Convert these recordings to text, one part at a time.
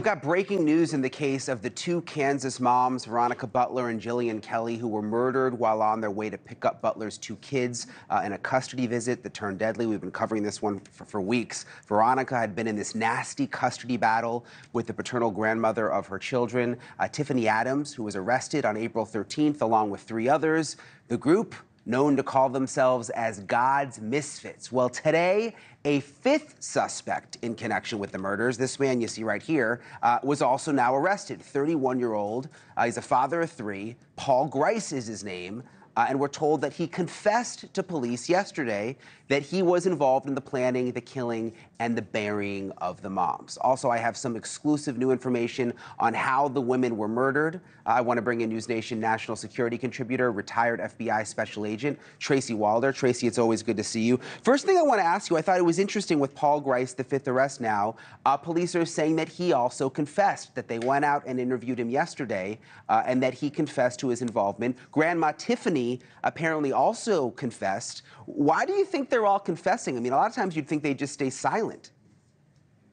We've got breaking news in the case of the two Kansas moms, Veronica Butler and Jillian Kelly, who were murdered while on their way to pick up Butler's two kids in a custody visit that turned deadly. We've been covering this one for weeks. Veronica had been in this nasty custody battle with the paternal grandmother of her children, Tiffany Adams, who was arrested on April 13th, along with three others. The group, known to call themselves as God's Misfits. Well, today, a fifth suspect in connection with the murders, this man you see right here, was also now arrested. 31-year-old, he's a father of three. Paul Grice is his name. And we're told that he confessed to police yesterday that he was involved in the planning, the killing, and the burying of the moms. Also, I have some exclusive new information on how the women were murdered. I want to bring in NewsNation national security contributor, retired FBI special agent, Tracy Walder. Tracy, it's always good to see you. First thing I want to ask you, I thought it was interesting with Paul Grice, the fifth arrest now. Police are saying that he also confessed, that they went out and interviewed him yesterday, and that he confessed to his involvement. Grandma Tiffany apparently also confessed. Why do you think they're all confessing? I mean, a lot of times you'd think they'd just stay silent.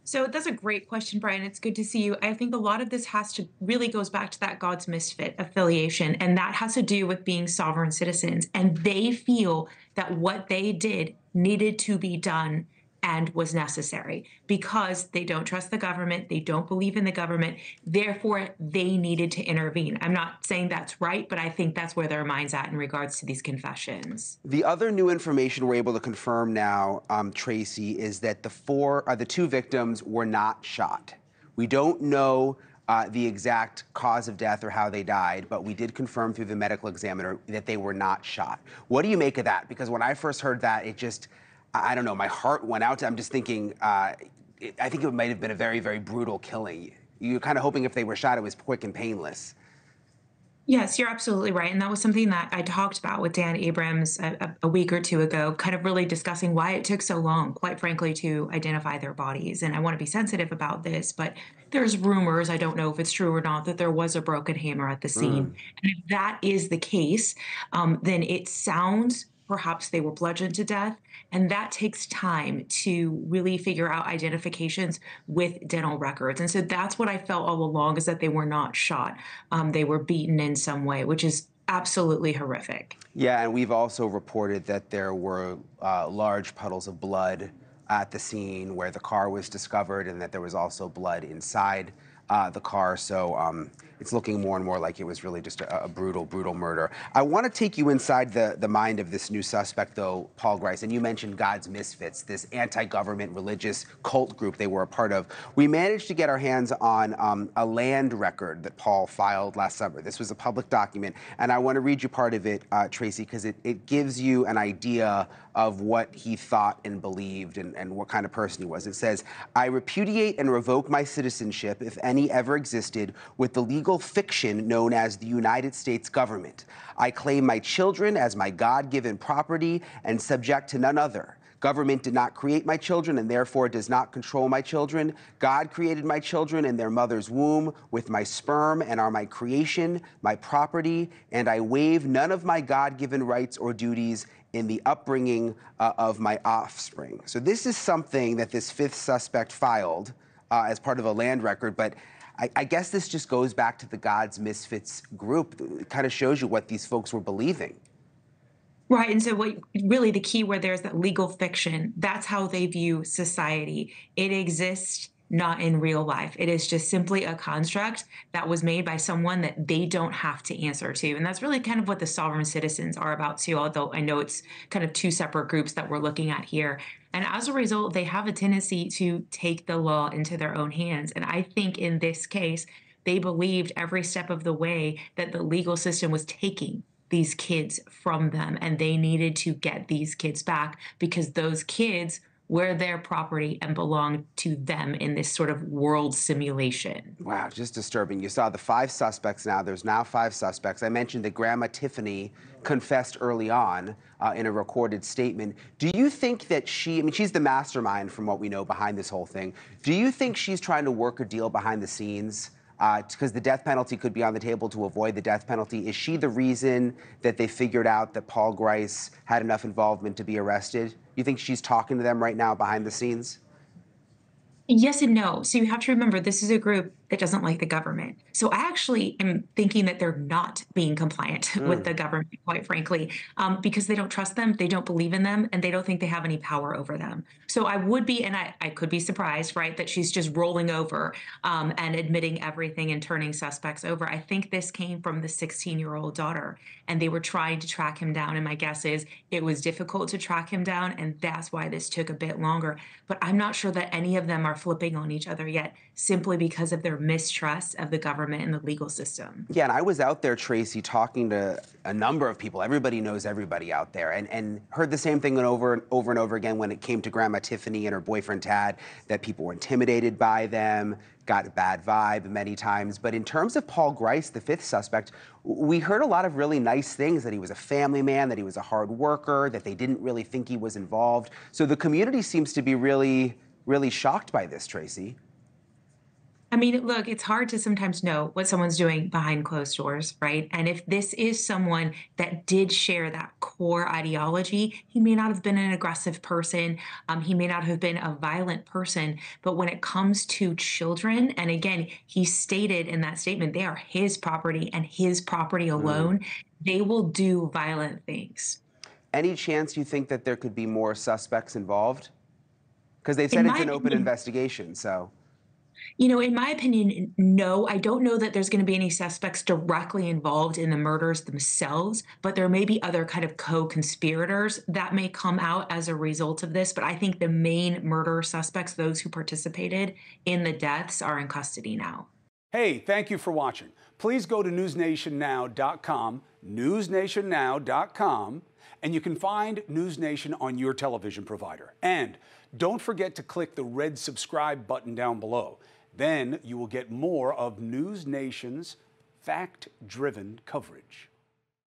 So that's a great question, Brian. It's good to see you. I think a lot of this really goes back to that God's Misfit affiliation, and that has to do with being sovereign citizens. And they feel that what they did needed to be done and was necessary because they don't trust the government. They don't believe in the government. Therefore, they needed to intervene. I'm not saying that's right, but I think that's where their mind's at in regards to these confessions. The other new information we're able to confirm now, Tracy, is that the two victims were not shot. We don't know the exact cause of death or how they died, but we did confirm through the medical examiner that they were not shot. What do you make of that? Because when I first heard that, I don't know, my heart went out to, I'm just thinking, I think it might have been a very, very brutal killing. You're kind of hoping if they were shot, it was quick and painless. Yes, you're absolutely right. And that was something that I talked about with Dan Abrams a week or two ago, kind of really discussing why it took so long, quite frankly, to identify their bodies. And I want to be sensitive about this, but there's rumors, I don't know if it's true or not, that there was a broken hammer at the scene. And if that is the case, then it sounds perhaps they were bludgeoned to death. And that takes time to really figure out identifications with dental records. And so that's what I felt all along, is that they were not shot. They were beaten in some way, which is absolutely horrific. Yeah, and we've also reported that there were large puddles of blood at the scene where the car was discovered, and that there was also blood inside the car. So it's looking more and more like it was really just a brutal, brutal murder. I want to take you inside the mind of this new suspect, though, Paul Grice. And you mentioned God's Misfits, this anti-government religious cult group they were a part of. We managed to get our hands on a land record that Paul filed last summer. This was a public document, and I want to read you part of it, Tracy, because it gives you an idea of what he thought and believed and what kind of person he was. It says, "I repudiate and revoke my citizenship, if any ever existed, with the legal fiction known as the United States government. I claim my children as my God-given property and subject to none other. Government did not create my children and therefore does not control my children. God created my children in their mother's womb with my sperm and are my creation, my property, and I waive none of my God-given rights or duties in the upbringing of my offspring." So this is something that this fifth suspect filed as part of a land record, but I guess this just goes back to the God's Misfits group. It kind of shows you what these folks were believing. Right. And so what really the key where there's that legal fiction, that's how they view society. It exists not in real life. It is just simply a construct that was made by someone that they don't have to answer to. And that's really kind of what the sovereign citizens are about too, although I know it's kind of two separate groups that we're looking at here. And as a result, they have a tendency to take the law into their own hands. And I think in this case, they believed every step of the way that the legal system was taking these kids from them, and they needed to get these kids back because those kids were their property and belonged to them in this sort of world simulation. Wow, just disturbing. You saw the five suspects now. There's now five suspects. I mentioned that Grandma Tiffany confessed early on in a recorded statement. Do you think that she's the mastermind from what we know behind this whole thing. Do you think she's trying to work a deal behind the scenes? Because the death penalty could be on the table to avoid the death penalty. Is she the reason that they figured out that Paul Grice had enough involvement to be arrested? You think she's talking to them right now behind the scenes? Yes and no. So you have to remember, this is a group that doesn't like the government. So I actually am thinking that they're not being compliant with Mm. the government, quite frankly, because they don't trust them, they don't believe in them, and they don't think they have any power over them. So I would be, and I could be surprised, right, that she's just rolling over and admitting everything and turning suspects over. I think this came from the 16-year-old daughter, and they were trying to track him down. And my guess is it was difficult to track him down, and that's why this took a bit longer. But I'm not sure that any of them are flipping on each other yet, simply because of their mistrust of the government and the legal system. Yeah, and I was out there, Tracy, talking to a number of people. Everybody knows everybody out there, and heard the same thing and over again when it came to Grandma Tiffany and her boyfriend Tad, that people were intimidated by them, got a bad vibe many times. But in terms of Paul Grice, the fifth suspect, we heard a lot of really nice things, that he was a family man, that he was a hard worker, that they didn't really think he was involved. So the community seems to be really, really shocked by this, Tracy. I mean, look, it's hard to sometimes know what someone's doing behind closed doors, right? And if this is someone that did share that core ideology, he may not have been an aggressive person. He may not have been a violent person. But when it comes to children, and again, he stated in that statement, they are his property and his property Mm. alone, they will do violent things. Any chance you think that there could be more suspects involved? Because they In said it's my an open opinion, investigation, so. in my opinion, no. I don't know that there's going to be any suspects directly involved in the murders themselves, but there may be other kind of co-conspirators that may come out as a result of this. But I think the main murder suspects, those who participated in the deaths, are in custody now. Hey, thank you for watching. Please go to newsnationnow.com, newsnationnow.com, and you can find News Nation on your television provider. And don't forget to click the red subscribe button down below. Then you will get more of News Nation's fact-driven coverage.